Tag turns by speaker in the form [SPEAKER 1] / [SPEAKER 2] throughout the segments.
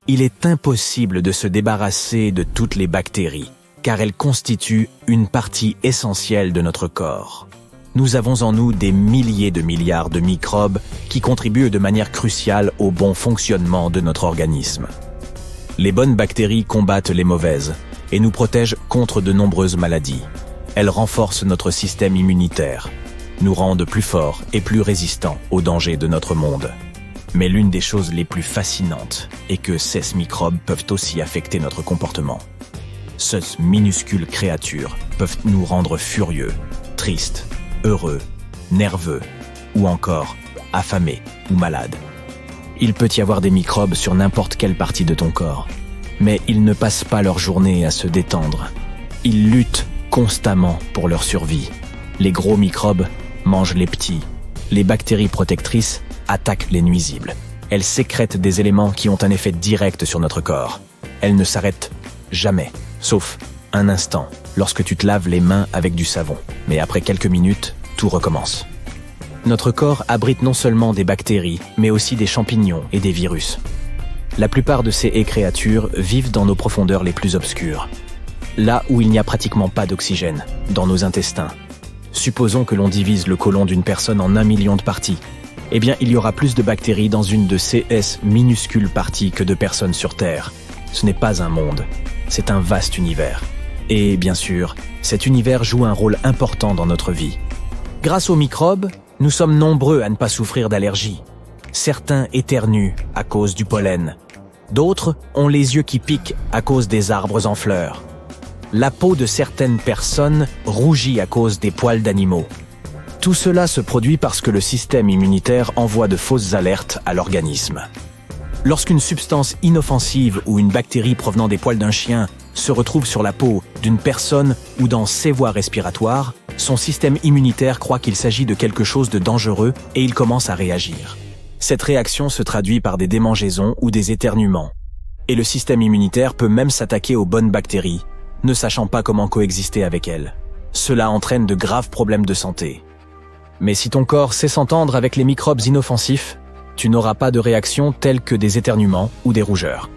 [SPEAKER 1] Il est impossible de se débarrasser de toutes les bactéries, car elles constituent une partie essentielle de notre corps. Nous avons en nous des milliers de milliards de microbes qui contribuent de manière cruciale au bon fonctionnement de notre organisme. Les bonnes bactéries combattent les mauvaises et nous protègent contre de nombreuses maladies. Elles renforcent notre système immunitaire, nous rendent plus forts et plus résistants aux dangers de notre monde. Mais l'une des choses les plus fascinantes est que ces microbes peuvent aussi affecter notre comportement. Ces minuscules créatures peuvent nous rendre furieux, tristes, heureux, nerveux ou encore affamés ou malades. Il peut y avoir des microbes sur n'importe quelle partie de ton corps, mais ils ne passent pas leur journée à se détendre. Ils luttent constamment pour leur survie. Les gros microbes mangent les petits. Les bactéries protectrices attaquent les nuisibles. Elles sécrètent des éléments qui ont un effet direct sur notre corps. Elles ne s'arrêtent jamais, sauf un instant, lorsque tu te laves les mains avec du savon. Mais après quelques minutes, tout recommence. Notre corps abrite non seulement des bactéries, mais aussi des champignons et des virus. La plupart de ces créatures vivent dans nos profondeurs les plus obscures, là où il n'y a pratiquement pas d'oxygène, dans nos intestins. Supposons que l'on divise le côlon d'une personne en 1 million de parties. Eh bien, il y aura plus de bactéries dans une de ces minuscules parties que de personnes sur Terre. Ce n'est pas un monde, c'est un vaste univers. Et bien sûr, cet univers joue un rôle important dans notre vie. Grâce aux microbes, nous sommes nombreux à ne pas souffrir d'allergies. Certains éternuent à cause du pollen. D'autres ont les yeux qui piquent à cause des arbres en fleurs. La peau de certaines personnes rougit à cause des poils d'animaux. Tout cela se produit parce que le système immunitaire envoie de fausses alertes à l'organisme. Lorsqu'une substance inoffensive ou une bactérie provenant des poils d'un chien se retrouve sur la peau d'une personne ou dans ses voies respiratoires, son système immunitaire croit qu'il s'agit de quelque chose de dangereux et il commence à réagir. Cette réaction se traduit par des démangeaisons ou des éternuements. Et le système immunitaire peut même s'attaquer aux bonnes bactéries, ne sachant pas comment coexister avec elles. Cela entraîne de graves problèmes de santé. Mais si ton corps sait s'entendre avec les microbes inoffensifs, tu n'auras pas de réaction telle que des éternuements ou des rougeurs.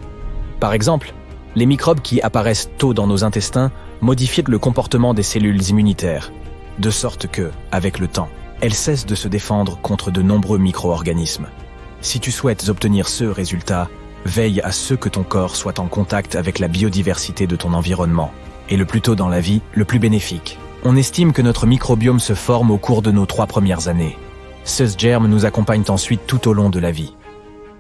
[SPEAKER 1] Par exemple, les microbes qui apparaissent tôt dans nos intestins modifient le comportement des cellules immunitaires, de sorte que, avec le temps, elles cessent de se défendre contre de nombreux micro-organismes. Si tu souhaites obtenir ce résultat, veille à ce que ton corps soit en contact avec la biodiversité de ton environnement, et le plus tôt dans la vie, le plus bénéfique. On estime que notre microbiome se forme au cours de nos 3 premières années. Ces germes nous accompagnent ensuite tout au long de la vie.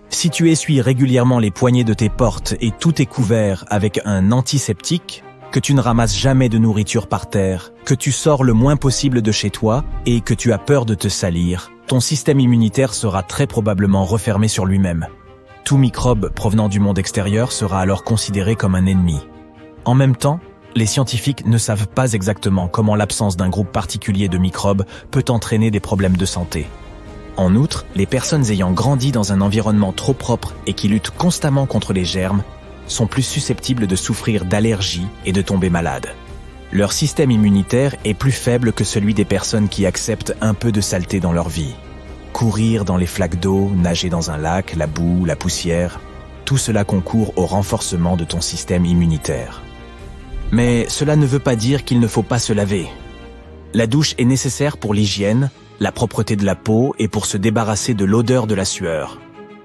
[SPEAKER 1] Si tu essuies régulièrement les poignées de tes portes et tout est couvert avec un antiseptique, que tu ne ramasses jamais de nourriture par terre, que tu sors le moins possible de chez toi et que tu as peur de te salir, ton système immunitaire sera très probablement refermé sur lui-même. Tout microbe provenant du monde extérieur sera alors considéré comme un ennemi. En même temps, les scientifiques ne savent pas exactement comment l'absence d'un groupe particulier de microbes peut entraîner des problèmes de santé. En outre, les personnes ayant grandi dans un environnement trop propre et qui luttent constamment contre les germes sont plus susceptibles de souffrir d'allergies et de tomber malades. Leur système immunitaire est plus faible que celui des personnes qui acceptent un peu de saleté dans leur vie. Courir dans les flaques d'eau, nager dans un lac, la boue, la poussière, tout cela concourt au renforcement de ton système immunitaire. Mais cela ne veut pas dire qu'il ne faut pas se laver. La douche est nécessaire pour l'hygiène, la propreté de la peau et pour se débarrasser de l'odeur de la sueur.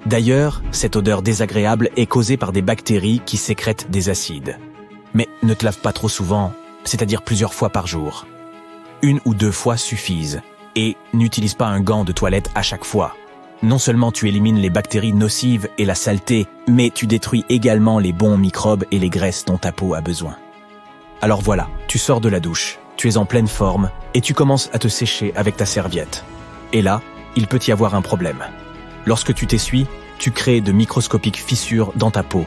[SPEAKER 1] D'ailleurs, cette odeur désagréable est causée par des bactéries qui sécrètent des acides. Mais ne te lave pas trop souvent, c'est-à-dire plusieurs fois par jour. 1 ou 2 fois suffisent. Et n'utilise pas un gant de toilette à chaque fois. Non seulement tu élimines les bactéries nocives et la saleté, mais tu détruis également les bons microbes et les graisses dont ta peau a besoin. Alors voilà, tu sors de la douche, tu es en pleine forme et tu commences à te sécher avec ta serviette. Et là, il peut y avoir un problème. Lorsque tu t'essuies, tu crées de microscopiques fissures dans ta peau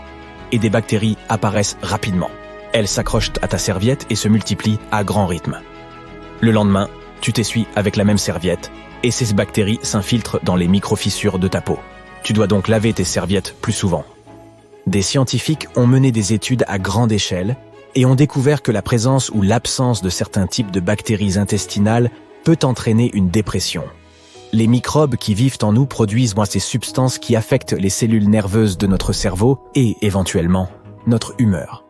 [SPEAKER 1] et des bactéries apparaissent rapidement. Elles s'accrochent à ta serviette et se multiplient à grand rythme. Le lendemain, tu t'essuies avec la même serviette et ces bactéries s'infiltrent dans les micro-fissures de ta peau. Tu dois donc laver tes serviettes plus souvent. Des scientifiques ont mené des études à grande échelle et ont découvert que la présence ou l'absence de certains types de bactéries intestinales peut entraîner une dépression. Les microbes qui vivent en nous produisent ces substances qui affectent les cellules nerveuses de notre cerveau et, éventuellement, notre humeur.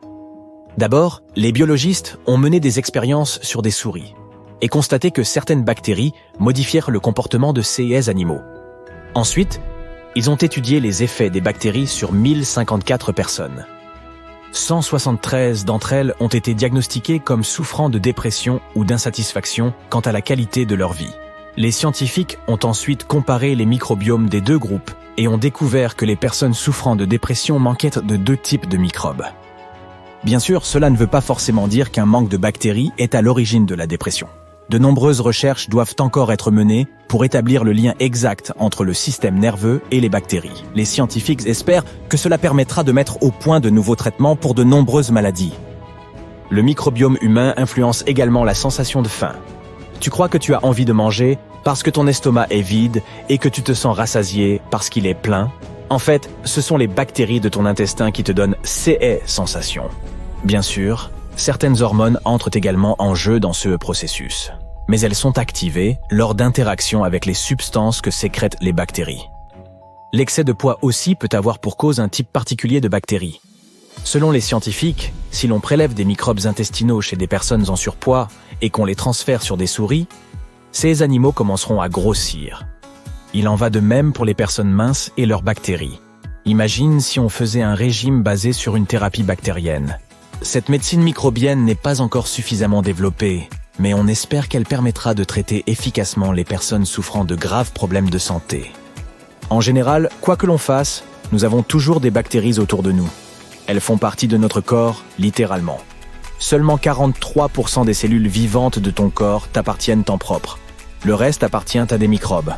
[SPEAKER 1] D'abord, les biologistes ont mené des expériences sur des souris et constaté que certaines bactéries modifièrent le comportement de ces animaux. Ensuite, ils ont étudié les effets des bactéries sur 1054 personnes. 173 d'entre elles ont été diagnostiquées comme souffrant de dépression ou d'insatisfaction quant à la qualité de leur vie. Les scientifiques ont ensuite comparé les microbiomes des deux groupes et ont découvert que les personnes souffrant de dépression manquaient de deux types de microbes. Bien sûr, cela ne veut pas forcément dire qu'un manque de bactéries est à l'origine de la dépression. De nombreuses recherches doivent encore être menées pour établir le lien exact entre le système nerveux et les bactéries. Les scientifiques espèrent que cela permettra de mettre au point de nouveaux traitements pour de nombreuses maladies. Le microbiome humain influence également la sensation de faim. Tu crois que tu as envie de manger parce que ton estomac est vide et que tu te sens rassasié parce qu'il est plein? En fait, ce sont les bactéries de ton intestin qui te donnent ces sensations. Bien sûr, certaines hormones entrent également en jeu dans ce processus, mais elles sont activées lors d'interactions avec les substances que sécrètent les bactéries. L'excès de poids aussi peut avoir pour cause un type particulier de bactéries. Selon les scientifiques, si l'on prélève des microbes intestinaux chez des personnes en surpoids et qu'on les transfère sur des souris, ces animaux commenceront à grossir. Il en va de même pour les personnes minces et leurs bactéries. Imagine si on faisait un régime basé sur une thérapie bactérienne. Cette médecine microbienne n'est pas encore suffisamment développée, mais on espère qu'elle permettra de traiter efficacement les personnes souffrant de graves problèmes de santé. En général, quoi que l'on fasse, nous avons toujours des bactéries autour de nous. Elles font partie de notre corps, littéralement. Seulement 43% des cellules vivantes de ton corps t'appartiennent en propre. Le reste appartient à des microbes.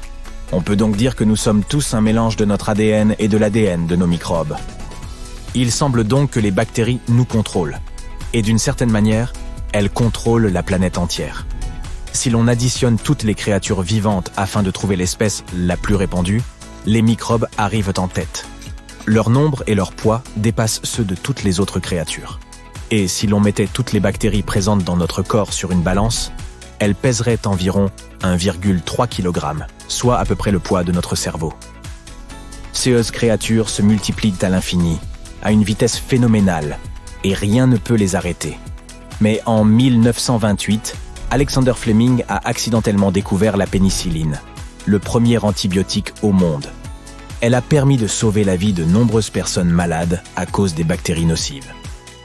[SPEAKER 1] On peut donc dire que nous sommes tous un mélange de notre ADN et de l'ADN de nos microbes. Il semble donc que les bactéries nous contrôlent. Et d'une certaine manière, elles contrôlent la planète entière. Si l'on additionne toutes les créatures vivantes afin de trouver l'espèce la plus répandue, les microbes arrivent en tête. Leur nombre et leur poids dépassent ceux de toutes les autres créatures. Et si l'on mettait toutes les bactéries présentes dans notre corps sur une balance, elles pèseraient environ 1,3 kg, soit à peu près le poids de notre cerveau. Ces créatures se multiplient à l'infini, à une vitesse phénoménale, et rien ne peut les arrêter. Mais en 1928, Alexander Fleming a accidentellement découvert la pénicilline, le premier antibiotique au monde. Elle a permis de sauver la vie de nombreuses personnes malades à cause des bactéries nocives.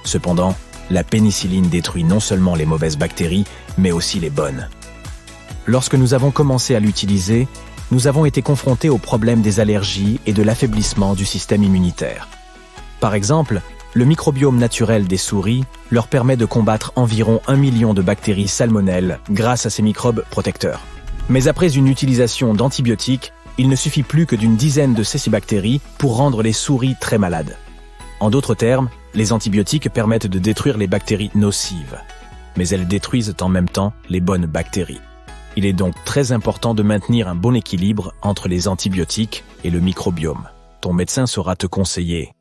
[SPEAKER 1] Cependant, la pénicilline détruit non seulement les mauvaises bactéries, mais aussi les bonnes. Lorsque nous avons commencé à l'utiliser, nous avons été confrontés au problème des allergies et de l'affaiblissement du système immunitaire. Par exemple, le microbiome naturel des souris leur permet de combattre environ 1 million de bactéries salmonelles grâce à ces microbes protecteurs. Mais après une utilisation d'antibiotiques, il ne suffit plus que d'une dizaine de ces bactéries pour rendre les souris très malades. En d'autres termes, les antibiotiques permettent de détruire les bactéries nocives, mais elles détruisent en même temps les bonnes bactéries. Il est donc très important de maintenir un bon équilibre entre les antibiotiques et le microbiome. Ton médecin saura te conseiller